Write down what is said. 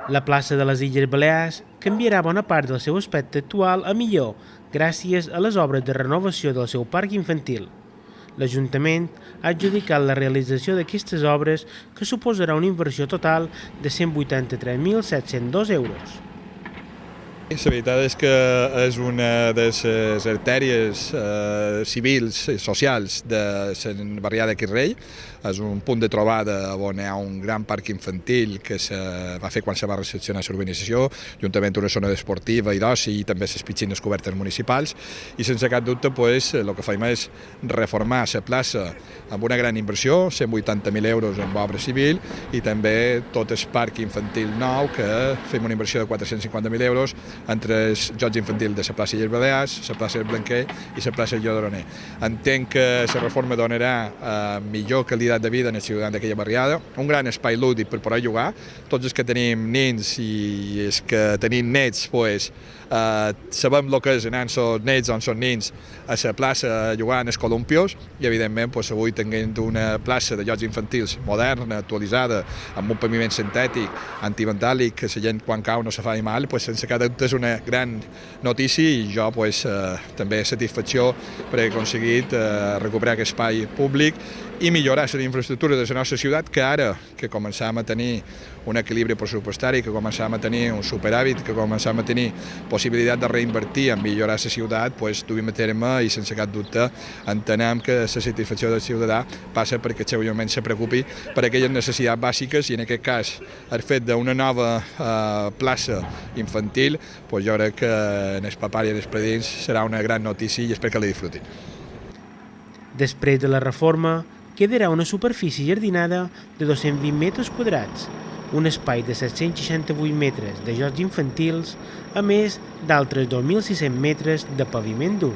La plaça de les Illes Balears canviarà bona part del seu aspecte actual a millor gràcies a les obres de renovació del seu parc infantil. L'Ajuntament ha adjudicat la realització d'aquestes obres, que suposarà una inversió total de 183.702 euros. La veritat és que és una de les artèries civils i socials de la barriada de Quirrell. És un punt de trobada on hi ha un gran parc infantil que se va fer quan se va recepcionar l'urbanització, juntament una zona esportiva i d'oci i també les piscines cobertes municipals. I sense cap dubte el que fem és reformar la plaça amb una gran inversió, 180.000 euros en obra civil, i també tot el parc infantil nou, que fem una inversió de 450.000 euros entre els jocs infantils de la plaça Illes Balears, la plaça del Blanquer i la plaça Llodroner. Entenc que la reforma donarà millor qualitat de vida en els ciutadans d'aquella barriada, un gran espai lúdic per poder jugar. Tots els que tenim nens i els que tenim nets, sabem el que és anar amb els nets o amb els nens a la plaça a jugar en els columpios, i evidentment avui tenint una plaça de jocs infantils moderna, actualitzada, amb un paviment sintètic, antivandàlic, que la gent quan cau no se fa mal, sense cap dubte és una gran notícia, i jo també satisfacció per haver aconseguit recuperar aquest espai públic i millorar les infraestructures de la nostra ciutat, que ara que començàvem a tenir un equilibri pressupostari, que començàvem a tenir un superàvit, que començàvem a tenir possibilitat de reinvertir en millorar la ciutat, duim a terme, i sense cap dubte entenem que la satisfacció del ciutadà passa perquè segurament se preocupi per aquelles necessitats bàsiques, i en aquest cas el fet d'una nova plaça infantil, jo crec que en els papars i en els predins serà una gran notícia i espero que la disfrutin. Després de la reforma, quedarà una superfície jardinada de 220 metres quadrats, un espai de 768 metres de jocs infantils, a més d'altres 2.600 metres de paviment dur.